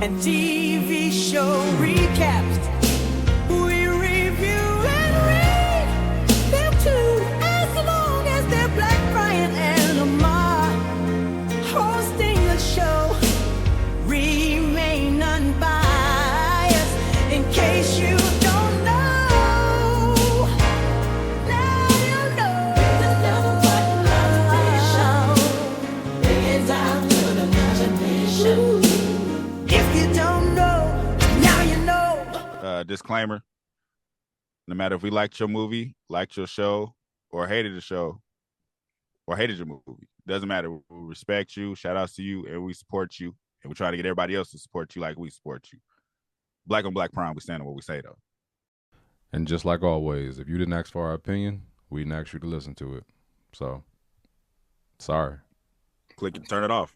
and TV show recaps. We review and read them too, as long as they're Black, Brian and Lamar hosting the show. Remain unbiased in case you don't know. Now you know. The number one official is out to the imagination. If you don't know, now you know. Disclaimer: no matter if we liked your movie, liked your show, or hated the show, or hated your movie, doesn't matter. We respect you, shout outs to you, and we support you. And we try to get everybody else to support you like we support you. Black on Black Prime, we stand on what we say, though. And just like always, if you didn't ask for our opinion, we didn't ask you to listen to it. So, sorry. Click and turn it off.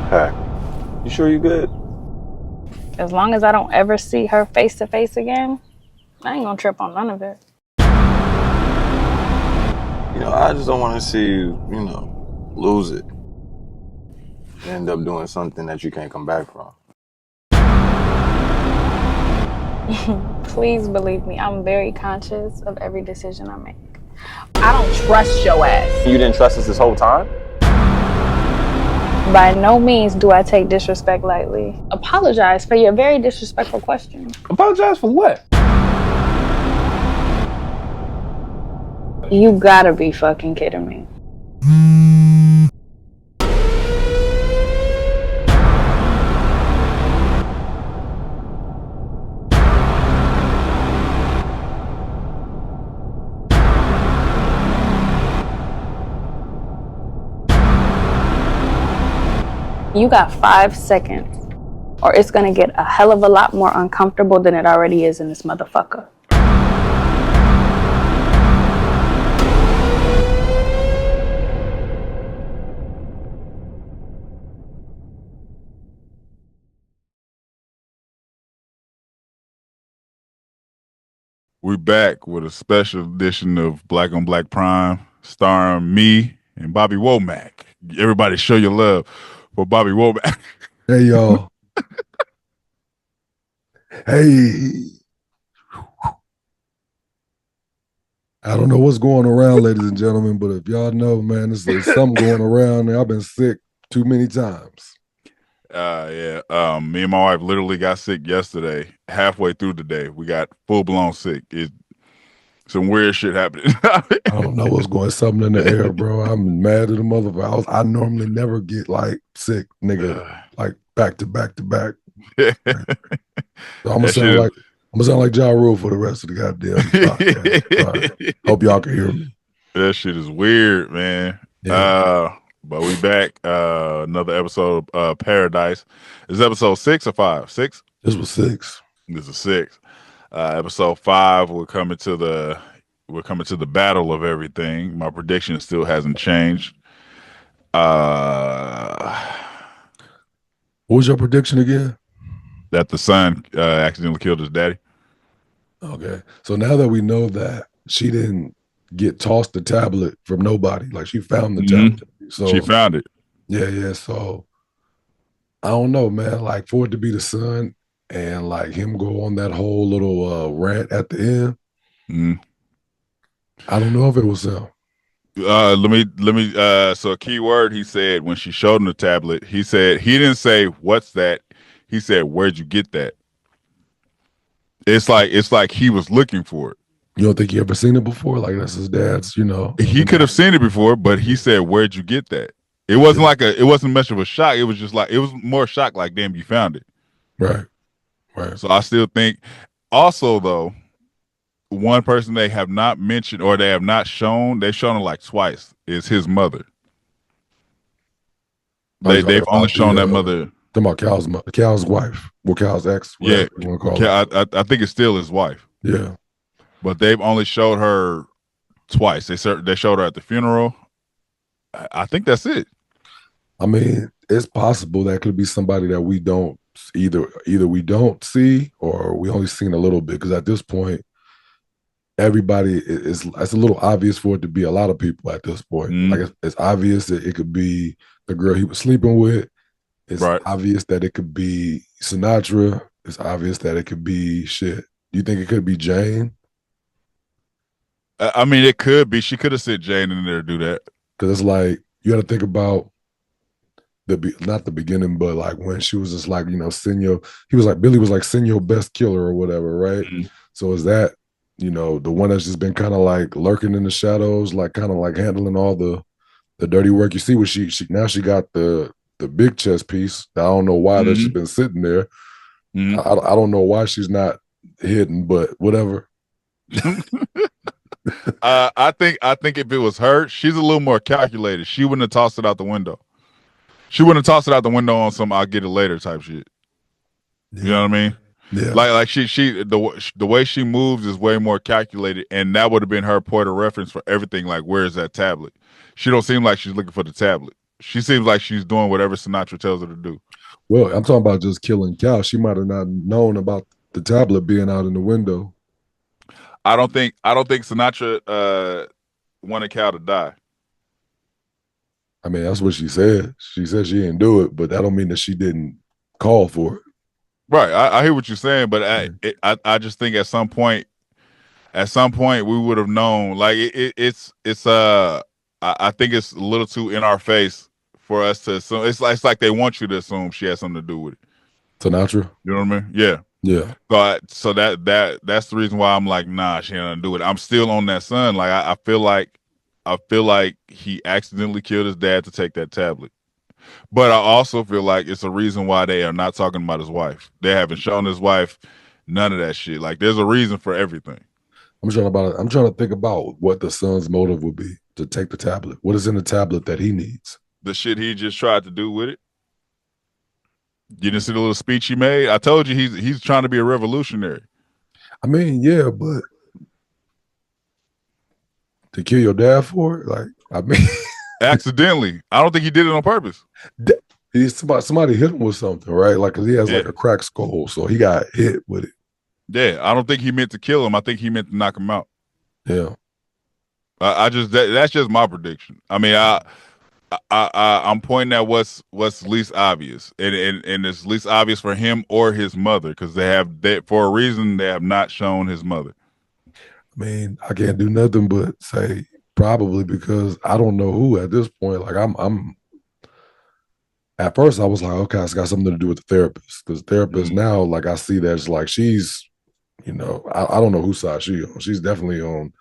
Hey, you sure you good? As long as I don't ever see her face to face again, I ain't gonna trip on none of it. You know, I just don't want to see you, lose it. You end up doing something that you can't come back from. Please believe me, I'm very conscious of every decision I make. I don't trust your ass. You didn't trust us this whole time? By no means do I take disrespect lightly. Apologize for your very disrespectful question. Apologize for what? You gotta be fucking kidding me. You got 5 seconds, or it's gonna get a hell of a lot more uncomfortable than it already is in this motherfucker. We're back with a special edition of Black on Black Prime, starring me and Bobby Womack. Everybody show your love for Bobby Womack. Hey, y'all. Hey. I don't know what's going around, ladies and gentlemen, but if y'all know, man, there's something going around. I've been sick too many times. Me and my wife literally got sick yesterday. Halfway through the day, we got full-blown sick. Some weird shit happening. I don't know what's going, something in the air, bro. I'm mad at the motherfucker. I normally never get like sick, nigga, like back to back to back. So I'm gonna sound like Ja Rule for the rest of the goddamn podcast. Right. Hope y'all can hear me. That shit is weird, man. Yeah. But we back. Another episode of Paradise. Is episode 6 or 5? 6? This was 6. This is 6. Episode 5. We're coming to the battle of everything. My prediction still hasn't changed. What was your prediction again? That the son accidentally killed his daddy. Okay. So now that we know that she didn't get tossed the tablet from nobody, like she found the tablet. So she found it. Yeah. So I don't know, man. Like for it to be the son and like him go on that whole little rant at the end. I don't know if it was him. Let me so a key word he said when she showed him the tablet, he said he didn't say what's that. He said, "Where'd you get that?" It's like he was looking for it. You don't think he ever seen it before? Like that's his dad's, He could have seen it before, but he said, "Where'd you get that?" It wasn't it wasn't much of a shock. It was just like, it was more shock like, damn, you found it. Right. So I still think, also though, one person they have not mentioned or they have not shown, they've shown it like twice, is his mother. They've only shown that mother. Talking about Cal's wife. Well, Cal's ex. Yeah. I think it's still his wife. Yeah. But they've only showed her twice. They showed her at the funeral. I think that's it. I mean, it's possible that could be somebody that we don't either we don't see or we only seen a little bit, because at this point everybody it's a little obvious for it to be a lot of people at this point. Mm-hmm. Like it's obvious that it could be the girl he was sleeping with. It's Right. obvious that it could be Sinatra. It's obvious that it could be shit. Do you think it could be Jane? I mean, it could be. She could have sent Jane in there to do that. Because it's like you got to think about not the beginning, but like when she was just like, Senor, he was like, Billy was like Senor best killer or whatever, right? Mm-hmm. So is that, the one that's just been kind of like lurking in the shadows, like kind of like handling all the dirty work? You see what she now she got the big chess piece. I don't know why Mm-hmm. that she's been sitting there. Mm-hmm. I don't know why she's not hidden, but whatever. I think if it was her, she's a little more calculated. She wouldn't have tossed it out the window. She wouldn't have tossed it out the window on some "I'll get it later" type shit. Yeah. You know what I mean? Yeah. Like she the way she moves is way more calculated, and that would have been her point of reference for everything. Like, where is that tablet? She don't seem like she's looking for the tablet. She seems like she's doing whatever Sinatra tells her to do. Well, I'm talking about just killing Cal. She might have not known about the tablet being out in the window. I don't think Sinatra wanted Cal to die. I mean, that's what she said. She said she didn't do it, but that don't mean that she didn't call for it. Right. I hear what you're saying, but I just think at some point we would have known. Like it's I think it's a little too in our face for us to assume. It's like they want you to assume she has something to do with it. Sinatra? You know what I mean? Yeah. Yeah. So that's the reason why I'm like, nah, she ain't gonna do it. I'm still on that son. Like I feel like he accidentally killed his dad to take that tablet. But I also feel like it's a reason why they are not talking about his wife. They haven't shown his wife none of that shit. Like there's a reason for everything. I'm trying to think about what the son's motive would be to take the tablet. What is in the tablet that he needs? The shit he just tried to do with it. You didn't see the little speech he made? I told you he's trying to be a revolutionary. I mean, yeah, but to kill your dad for it? Like, I mean accidentally. I don't think he did it on purpose. Somebody hit him with something, right? Like, cause he has like a cracked skull, so he got hit with it. Yeah, I don't think he meant to kill him. I think he meant to knock him out. Yeah. That's just my prediction. I mean, I'm pointing at what's least obvious, and it's least obvious for him or his mother, because for a reason they have not shown his mother. I mean, I can't do nothing but say probably because I don't know who at this point. Like I'm at first I was like, okay, it's got something to do with the therapist, because therapist now, like I see that it's like she's, I don't know whose side she's on. She's definitely on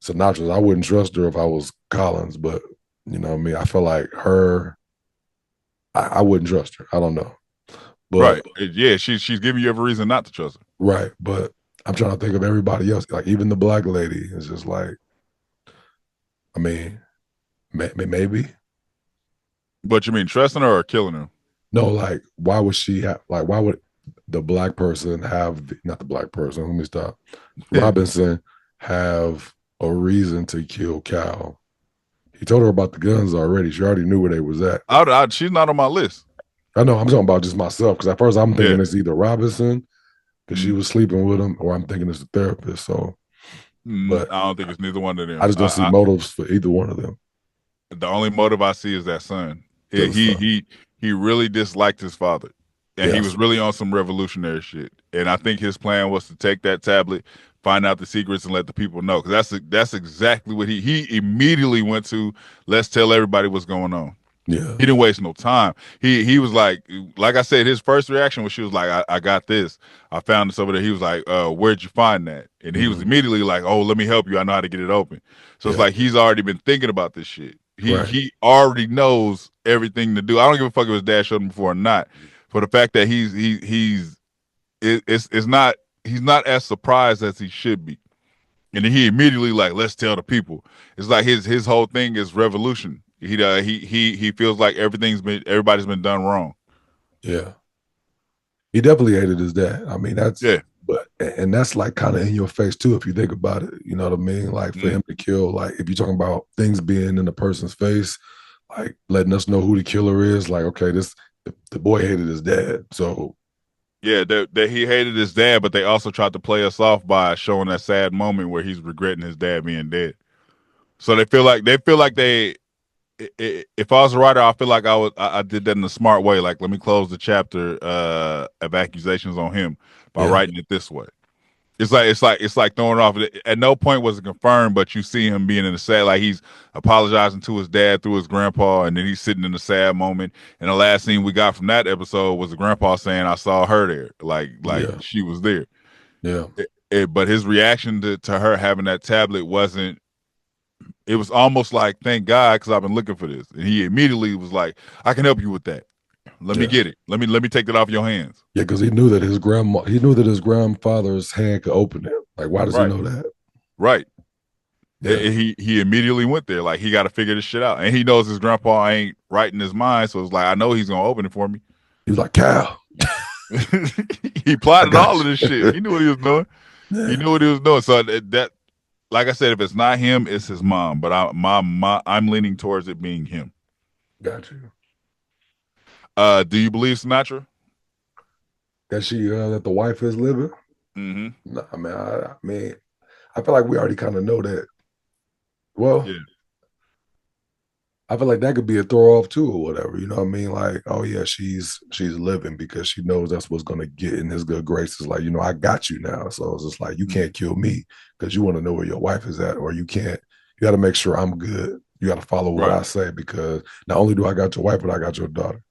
Sinatra's. I wouldn't trust her if I was Collins, but you know what I mean? I feel like her, I wouldn't trust her. I don't know. But, right. Yeah, she's giving you every reason not to trust her. Right. But I'm trying to think of everybody else. Like even the black lady is just like, I mean, maybe. But you mean trusting her or killing her? No, like why would she have, like why would the black person have, not the black person, let me stop. Robinson have a reason to kill Cal? He told her about the guns already. She already knew where they was at. She's not on my list. I know. I'm talking about just myself, because at first I'm thinking it's either Robinson because she was sleeping with him, or I'm thinking it's the therapist. So, but I don't think it's neither one of them. I just don't see motives for either one of them. The only motive I see is that son. He really disliked his father, and he was really on some revolutionary shit. And I think his plan was to take that tablet, find out the secrets, and let the people know. Because that's exactly what he immediately went to. Let's tell everybody what's going on. Yeah, he didn't waste no time. He was like I said, his first reaction was she was like, I got this. I found this over there. He was like, where'd you find that? And he was immediately like, oh, let me help you. I know how to get it open. So it's like he's already been thinking about this shit. He already knows everything to do. I don't give a fuck if his dad showed him before or not. For the fact that he's not as surprised as he should be. And then he immediately like, let's tell the people. It's like his whole thing is revolution. He feels like everybody's been done wrong. Yeah. He definitely hated his dad. I mean, and that's like kind of in your face too, if you think about it. You know what I mean? Like for him to kill, like if you're talking about things being in the person's face, like letting us know who the killer is, like, okay, the boy hated his dad. So Yeah, that he hated his dad, but they also tried to play us off by showing that sad moment where he's regretting his dad being dead. So they if I was a writer, I feel like I did that in a smart way. Like, let me close the chapter of accusations on him by Yeah. writing it this way. It's like throwing it off. At no point was it confirmed, but you see him being in the sad, like he's apologizing to his dad through his grandpa, and then he's sitting in a sad moment. And the last scene we got from that episode was the grandpa saying, "I saw her there, like Yeah. she was there." Yeah. But his reaction to her having that tablet wasn't. It was almost like, "Thank God, because I've been looking for this." And he immediately was like, "I can help you with that. Let me get it. Let me take that off your hands." Yeah, because he knew that his grandfather's hand could open it. Like, why does he know that? Right. Yeah. And he immediately went there. Like, he got to figure this shit out. And he knows his grandpa ain't right in his mind. So it's like, I know he's going to open it for me. He was like, Cal. He plotted all of this you. shit. He knew what he was doing. Yeah. He knew what he was doing. So that like I said, if it's not him, it's his mom. But I'm leaning towards it being him. Got you. Do you believe Sinatra? That that the wife is living? Mm-hmm. Nah, man. I mean, I feel like we already kind of know that. Well, Yeah. I feel like that could be a throw off too, or whatever. You know what I mean? Like, oh yeah, she's living because she knows that's what's gonna get in his good graces. Like, I got you now. So it's just like, you can't kill me because you want to know where your wife is at, or you can't. You got to make sure I'm good. You got to follow what I say, because not only do I got your wife, but I got your daughter.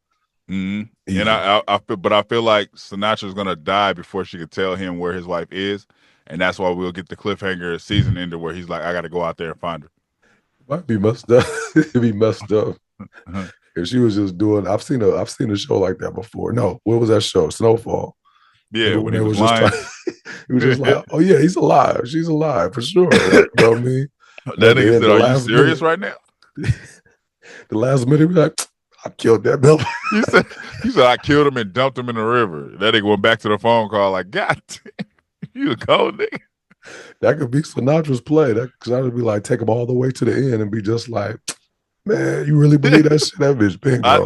Mm-hmm. And I feel like Sinatra's gonna die before she could tell him where his wife is, and that's why we'll get the cliffhanger season ender where he's like, I got to go out there and find her. Might be messed up. It'd be messed up if she was just doing. I've seen a show like that before. No, what was that show? Snowfall. Yeah, when they he was just lying. He was just like, oh yeah, he's alive. She's alive for sure. Like, you know what I mean? That nigga said, "Are you serious right now?" The last minute, he was like, I killed that mother. He said, I killed him and dumped him in the river. That nigga went back to the phone call like, God damn, you a cold nigga. That could be Sinatra's play. That Sinatra be like, take him all the way to the end and be just like, man, you really believe that shit? That bitch bingo.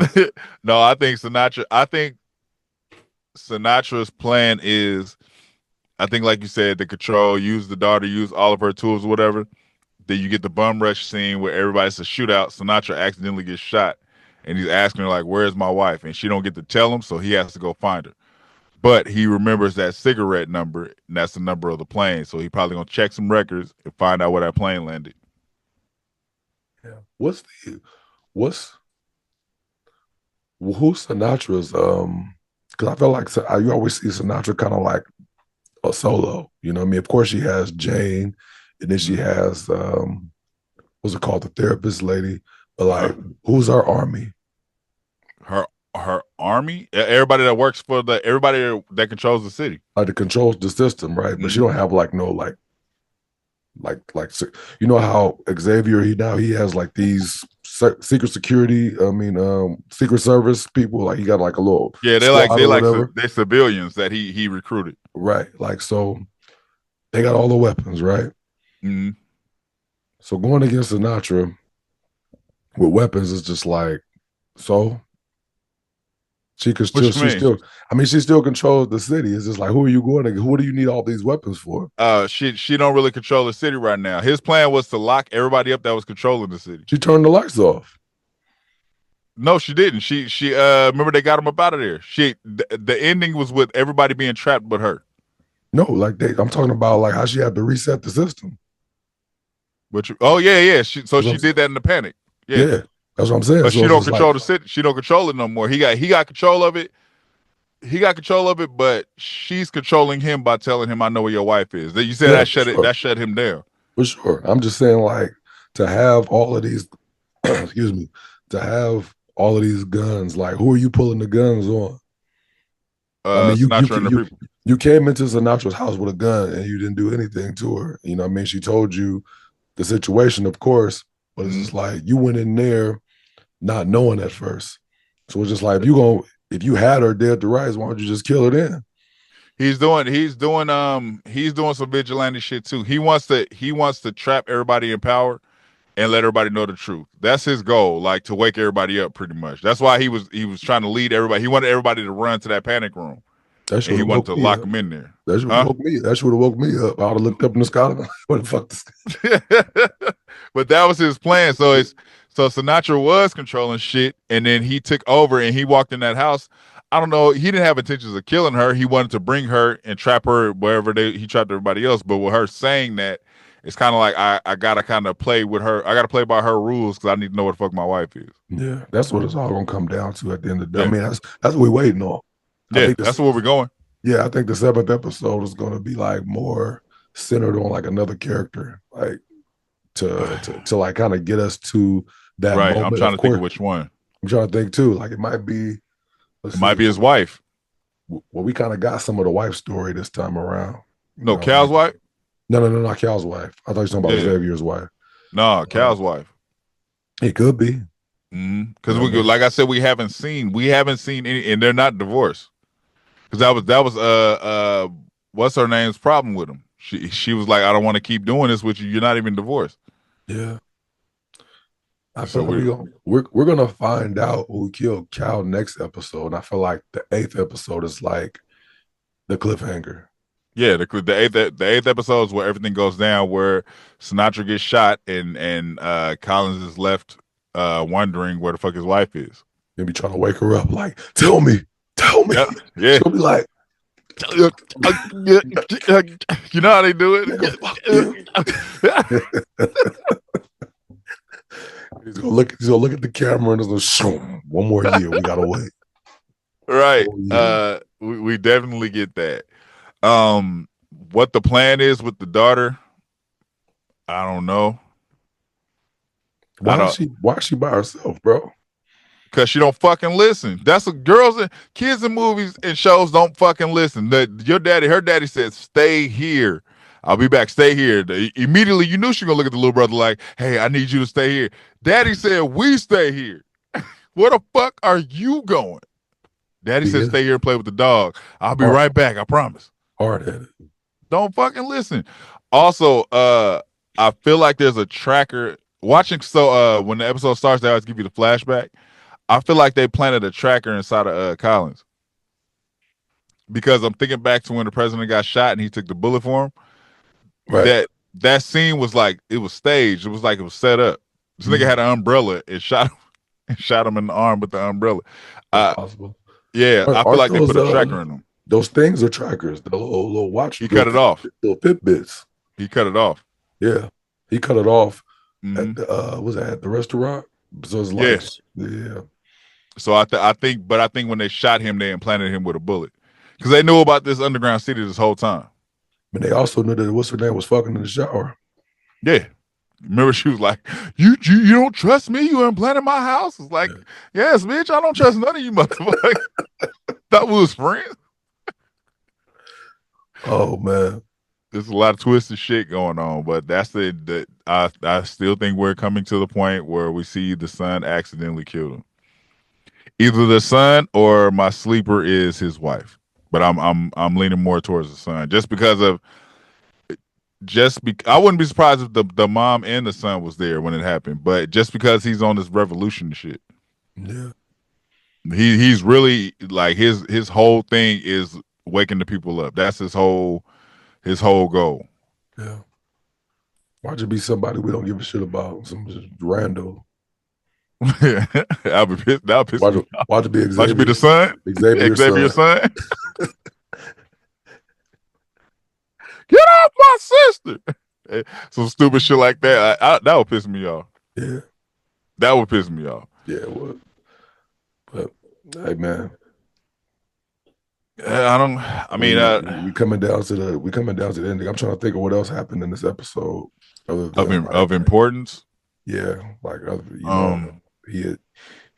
I think Sinatra's plan is, I think, like you said, the control, use the daughter, use all of her tools or whatever. Then you get the bum rush scene where everybody's a shootout. Sinatra accidentally gets shot, and he's asking her, like, where's my wife? And she don't get to tell him, so he has to go find her. But he remembers that cigarette number, and that's the number of the plane. So he probably gonna check some records and find out where that plane landed. Yeah. Who's Sinatra's because I feel like you always see Sinatra kind of like a solo. You know what I mean? Of course she has Jane, and then she has what's it called, the therapist lady. But like, who's her army? Her army, everybody that works for everybody that controls the city, like, that controls the system, right? But she don't have like no like you know how Xavier he has like these secret security, secret service people. Like, he got like a little they're civilians that he recruited, right? Like, so they got all the weapons, right? Mm-hmm. So going against Sinatra with weapons is just like, so she still controls the city. It's just like, who are you going to? Who do you need all these weapons for? She don't really control the city right now. His plan was to lock everybody up that was controlling the city. She turned the lights off. No, she didn't. She remember, they got him up out of there. The ending was with everybody being trapped but her. No, like I'm talking about like how she had to reset the system. Yeah. She did that in the panic. Yeah. That's what I'm saying. But so she don't control the city. She don't control it no more. He got control of it. He got control of it, but she's controlling him by telling him, I know where your wife is. You said that shut him down. For sure. I'm just saying, like, to have all of these excuse me, to have all of these guns, like, who are you pulling the guns on? You came into Sinatra's house with a gun and you didn't do anything to her. You know what I mean? She told you the situation, of course, but it's just like, you went in there not knowing at first. So it's just like, if you had her dead to rights, why don't you just kill her then? He's doing some vigilante shit too. He wants to trap everybody in power and let everybody know the truth. That's his goal, like, to wake everybody up pretty much. That's why he was trying to lead everybody. He wanted everybody to run to that panic room. That and should he have wanted woke to me lock up. him in there. That should have woke me. That should have woke me up. I would have looked up in the sky. Like, what the fuck? This? But that was his plan. So Sinatra was controlling shit, and then he took over and he walked in that house. I don't know. He didn't have intentions of killing her. He wanted to bring her and trap her wherever he trapped everybody else. But with her saying that, it's kind of like I gotta kind of play with her. I gotta play by her rules because I need to know what the fuck my wife is. Yeah, that's what it's all gonna come down to at the end of the day. Yeah. I mean, that's what we're waiting on. Yeah, that's where we're going. Yeah, I think the 7th episode is gonna be like more centered on like another character, like to like kind of get us to that right. moment. I'm trying to think of which one. I'm trying to think too. Like it might be. It might be his wife. Well, we kind of got some of the wife story this time around. No, Cal's wife? No, not Cal's wife. I thought you were talking about Xavier's wife. No, Cal's wife. It could be. Because we, like I said, we haven't seen any, and they're not divorced. Because that was what's her name's problem with him? She was like, I don't want to keep doing this with you. You're not even divorced. Yeah. I feel like we're gonna find out who killed Cal next episode. And I feel like the 8th episode is like the cliffhanger. Yeah, the eighth episode is where everything goes down, where Sinatra gets shot and Collins is left wondering where the fuck his wife is. He'll be trying to wake her up, like, tell me. Yeah. She'll be like, you know how they do it. He's gonna look at the camera and it's gonna shoom. One more year, we gotta wait. Right. We definitely get that. What the plan is with the daughter, I don't know. Why is she by herself, bro? Because she don't fucking listen. That's what girls and kids in movies and shows don't fucking listen. Her daddy said, stay here. I'll be back. Stay here. Immediately, you knew she gonna look at the little brother like, hey, I need you to stay here. Daddy said, we stay here. Where the fuck are you going? Daddy said, stay here and play with the dog. I'll be right back. I promise. Hard-headed. Don't fucking listen. Also, I feel like there's a tracker watching. So when the episode starts, they always give you the flashback. I feel like they planted a tracker inside of Collins, because I'm thinking back to when the president got shot and he took the bullet for him. Right. That scene was like, it was staged. It was like it was set up. This nigga had an umbrella and shot him in the arm with the umbrella. Possible. Yeah, I feel like they put a tracker in them. Those things are trackers. The little watch. He cut it off. Little Fitbits. He cut it off. Yeah, he cut it off at the was that at the restaurant? So it's like, yeah. So I think when they shot him, they implanted him with a bullet, because they knew about this underground city this whole time. But they also knew that what's her name was fucking in the shower. Yeah. Remember, she was like, you don't trust me? You implanted my house? It's like, yes, bitch, I don't trust none of you motherfuckers. Thought we was friends. Oh, man. There's a lot of twisted shit going on, but that's I still think we're coming to the point where we see the son accidentally killed him. Either the son or my sleeper is his wife. But I'm leaning more towards the son, just because of I wouldn't be surprised if the mom and the son was there when it happened, but just because he's on this revolution shit. Yeah. He's really like his whole thing is waking the people up. That's his whole goal. Yeah. Why'd you be somebody we don't give a shit about? Some just rando. I'll be pissed. That'll piss me off. Why'd you be Xavier? Why'd you be the son? Xavier's son? Get off my sister! Some stupid shit like that. That would piss me off. Yeah. That would piss me off. Yeah, it would. But hey, man. We coming down to the ending. I'm trying to think of what else happened in this episode of importance. Yeah, like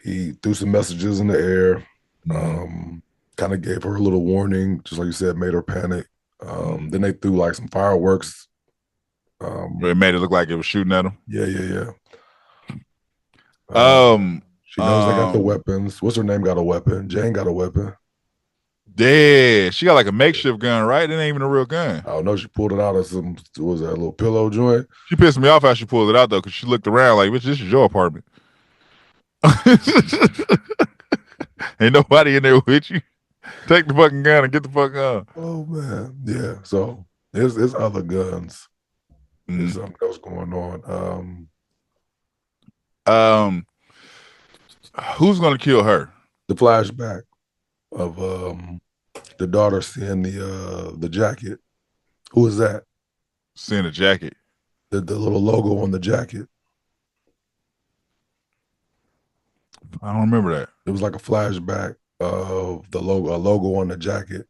he threw some messages in the air. Kind of gave her a little warning, just like you said, made her panic. Then they threw like some fireworks. It made it look like it was shooting at him. Yeah. She knows they got the weapons. What's her name? Got a weapon. Jane got a weapon. Yeah, she got like a makeshift gun, right? It ain't even a real gun. I don't know. She pulled it out of some. Was that a little pillow joint? She pissed me off how she pulled it out though, because she looked around like, "Bitch, this is your apartment. Ain't nobody in there with you." Take the fucking gun and get the fuck on. Oh man, yeah. So there's other guns. There's something else going on. Who's gonna kill her? The flashback of the daughter seeing the jacket. Who is that? Seeing a jacket. The little logo on the jacket. I don't remember that. It was like a flashback of a logo on the jacket.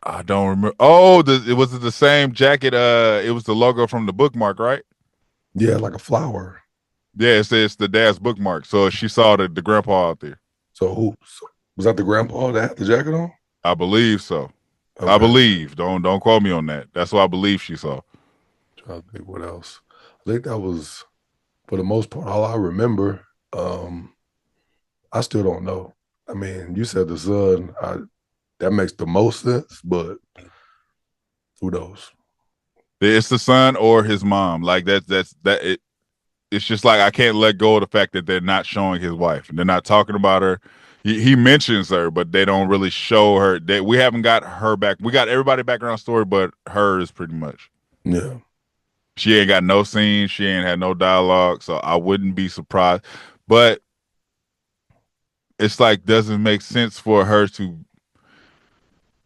I don't remember. Oh, it was the same jacket. It was the logo from the bookmark, right? Yeah, like a flower. Yeah, it says the dad's bookmark. So she saw the grandpa out there. So was that the grandpa that had the jacket on? I believe so. Okay. I believe. Don't quote me on that. That's what I believe she saw. Trying to think what else. I think that was, for the most part, all I remember. I still don't know. I mean, you said the son. That makes the most sense, but who knows? It's the son or his mom. Like it's just like I can't let go of the fact that they're not showing his wife. They're not talking about her. He mentions her, but they don't really show her. We haven't got her back. We got everybody background story, but hers pretty much. Yeah. She ain't got no scenes. She ain't had no dialogue, so I wouldn't be surprised. But it's like doesn't make sense for her to.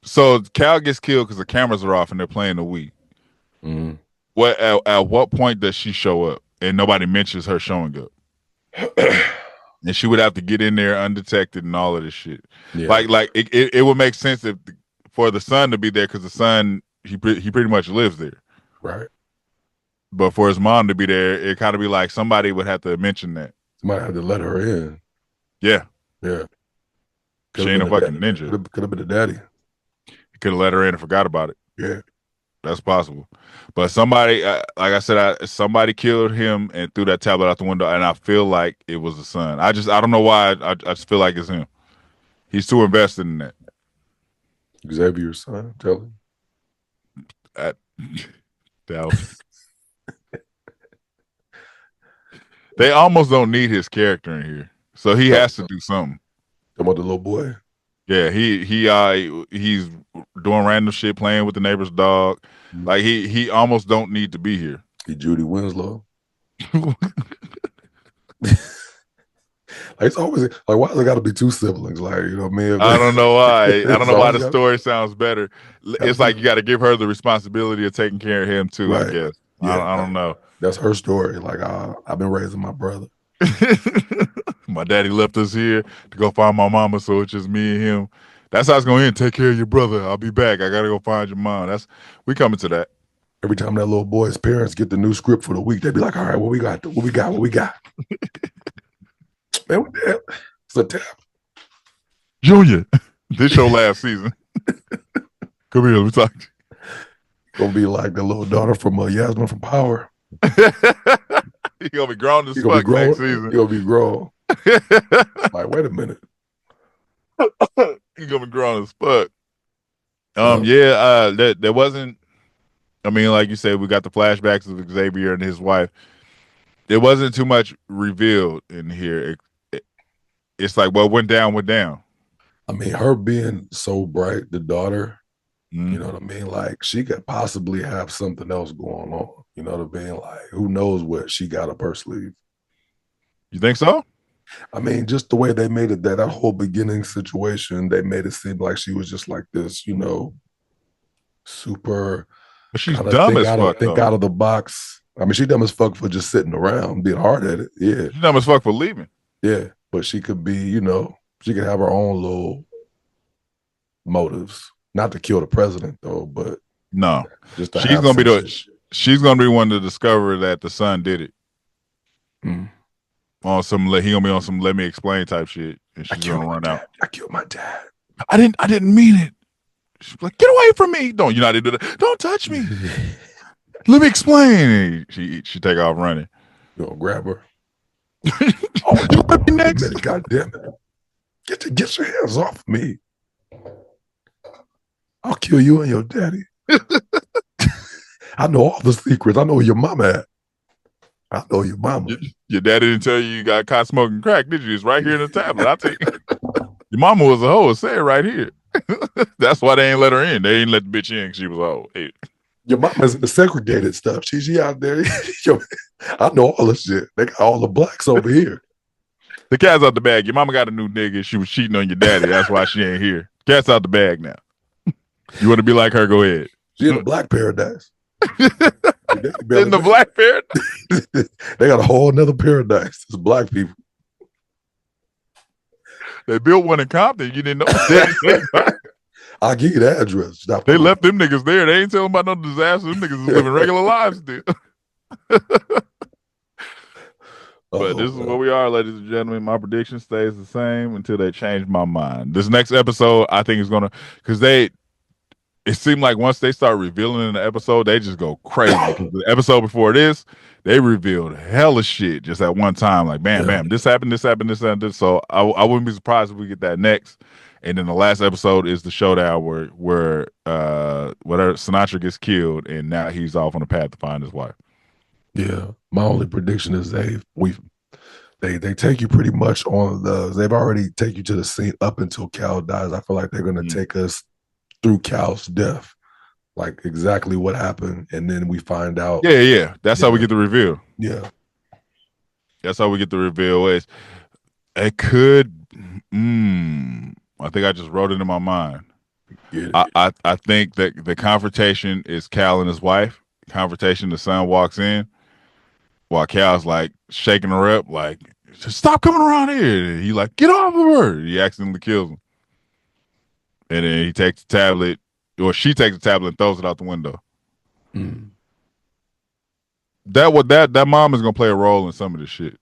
So Cal gets killed because the cameras are off and they're playing the Wii. Mm-hmm. At what point does she show up and nobody mentions her showing up? And she would have to get in there undetected and all of this shit. Yeah. Like it would make sense for the son to be there because the son he pretty much lives there, right? But for his mom to be there, it kind of be like somebody would have to mention that. Somebody had to let her in. Yeah. She ain't a fucking ninja. Could have been the daddy. He could have let her in and forgot about it. Yeah. That's possible. But somebody, like I said, somebody killed him and threw that tablet out the window, and I feel like it was the son. I don't know why. I just feel like it's him. He's too invested in that. Xavier's son, tell him. They almost don't need his character in here, so he has to do something. Talking about the little boy. Yeah, he's doing random shit, playing with the neighbor's dog. Mm-hmm. Like he almost don't need to be here. He Judy Winslow. Like it's always like, why does it got to be two siblings? Like, you know what I mean? I don't know why. I don't know why the story sounds better. It's like you got to give her the responsibility of taking care of him too. Right. I guess. Yeah, I don't know. That's her story. Like I've been raising my brother. My daddy left us here to go find my mama, so it's just me and him. That's how it's going to end. Take care of your brother. I'll be back. I got to go find your mom. We coming to that. Every time that little boy's parents get the new script for the week, they be like, all right, what we got? What we got? What we got? Man, what the hell? It's a tap. Junior, this your last season. Come here, let me talk to you. Gonna be like the little daughter from Yasmin from Power. He gonna be grown as fuck next season. He gonna be grown. Like, wait a minute. He gonna be grown as fuck. There wasn't. I mean, like you said, we got the flashbacks of Xavier and his wife. There wasn't too much revealed in here. It's like what went down went down. I mean, her being so bright, the daughter. You know what I mean? Like, she could possibly have something else going on. You know what I mean? Like, who knows what she got up her sleeve? You think so? I mean, just the way they made it, that whole beginning situation, they made it seem like she was just like this, you know, super. But she's dumb as fuck. Think out of the box. I mean, she's dumb as fuck for just sitting around, being hard at it. Yeah. She's dumb as fuck for leaving. Yeah. But she could be, you know, she could have her own little motives. Not to kill the president though, but no, she's gonna be one to discover that the son did it. On some, he gonna be on some let me explain type shit, and she's gonna run out. I killed my dad. I didn't mean it. She's like, get away from me! Don't you know how to do that? Don't touch me. Let me explain. She take off running. You gonna grab her? Oh, you rip me next? God damn it! Get your hands off me! I'll kill you and your daddy. I know all the secrets. I know where your mama at. I know your mama. Your daddy didn't tell you got caught smoking crack, did you? It's right here in the tablet. I'll take it. Your mama was a hoe. Say it right here. That's why they ain't let her in. They ain't let the bitch in. She was a hoe. Hey. Your mama's in the segregated stuff. She out there. Yo, I know all the shit. They got all the blacks over here. The cat's out the bag. Your mama got a new nigga. She was cheating on your daddy. That's why she ain't here. Cat's out the bag now. You want to be like her? Go ahead. She in the black paradise. In the black paradise? They got a whole nother paradise. It's black people. They built one in Compton. You didn't know. I'll give you the address. They left them niggas there. They ain't telling about no disaster. Them niggas is living regular lives still. But this is where we are, ladies and gentlemen. My prediction stays the same until they change my mind. This next episode, I think, is gonna, because it seemed like once they start revealing in the episode, they just go crazy. The episode before this, they revealed hella shit just at one time. Like bam, bam, this happened, this happened, this happened. So I wouldn't be surprised if we get that next. And then the last episode is the showdown where Sinatra gets killed, and now he's off on the path to find his wife. Yeah, my only prediction is they take you pretty much on they've already take you to the scene up until Cal dies. I feel like they're gonna take us through Cal's death, like exactly what happened, and then we find out. Yeah. That's how we get the reveal. Yeah, that's how we get the reveal. It could. I think I just wrote it in my mind. I think that the confrontation is Cal and his wife. Confrontation, the son walks in while Cal's like shaking her up, like, stop coming around here. And he like, get off of her. He accidentally kills him. And then he takes the tablet, or she takes the tablet and throws it out the window. That mom is gonna play a role in some of this shit.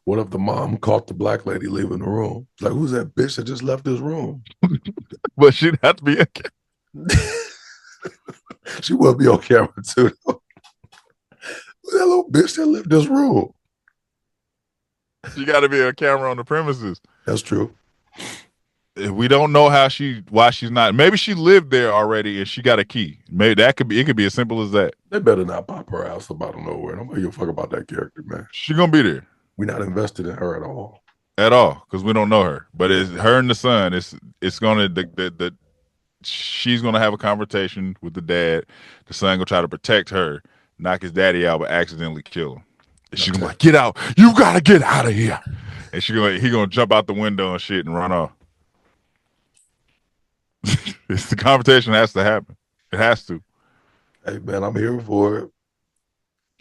What if the mom caught the black lady leaving the room? Like, who's that bitch that just left this room? But she'd have to be she will be on camera too. Who's that little bitch that left this room? She got to be on camera on the premises. That's true. We don't know why she's not. Maybe she lived there already and she got a key. Maybe it could be as simple as that. They better not pop her ass up out of nowhere. Nobody give a fuck about that character, man. She gonna be there. We're not invested in her at all. At all, because we don't know her. But it's her and the son. It's gonna she's gonna have a confrontation with the dad. The son gonna try to protect her, knock his daddy out, but accidentally kill him. And she's gonna be like, get out! You gotta get out of here! And he gonna jump out the window and shit and run off. The confrontation has to happen. It has to. Hey man, I'm here for it.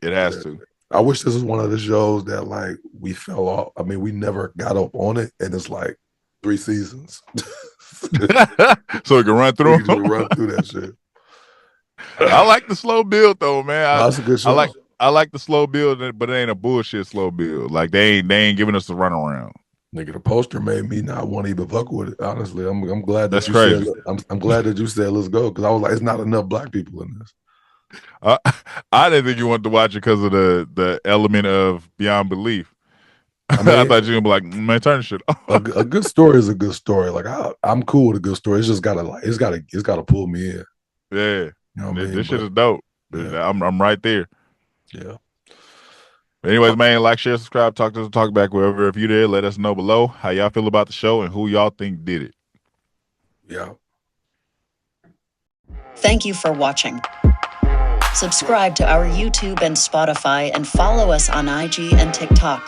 It has to. I wish this was one of the shows that like we fell off. I mean, we never got up on it, and it's like 3 seasons. So we can run through. We can run through that shit. I like the slow build though, man. That's a good show. I like the slow build, but it ain't a bullshit slow build. Like they ain't giving us the runaround. Nigga, the poster made me not want to even fuck with it. Honestly, I'm glad that that's you crazy. said. I'm glad that you said let's go, because I was like, it's not enough black people in this. I didn't think you wanted to watch it because of the element of beyond belief. I, mean, I thought you were gonna be like, man, turn the shit off. A good story is a good story. Like I'm cool with a good story. It's just it's gotta pull me in. Yeah, you know what I mean? This shit is dope. Yeah. I'm right there. Yeah. But anyways, man, like, share, subscribe, talk to us, talk back wherever. If you did, let us know below how y'all feel about the show and who y'all think did it. Yeah. Thank you for watching. Subscribe to our YouTube and Spotify and follow us on IG and TikTok.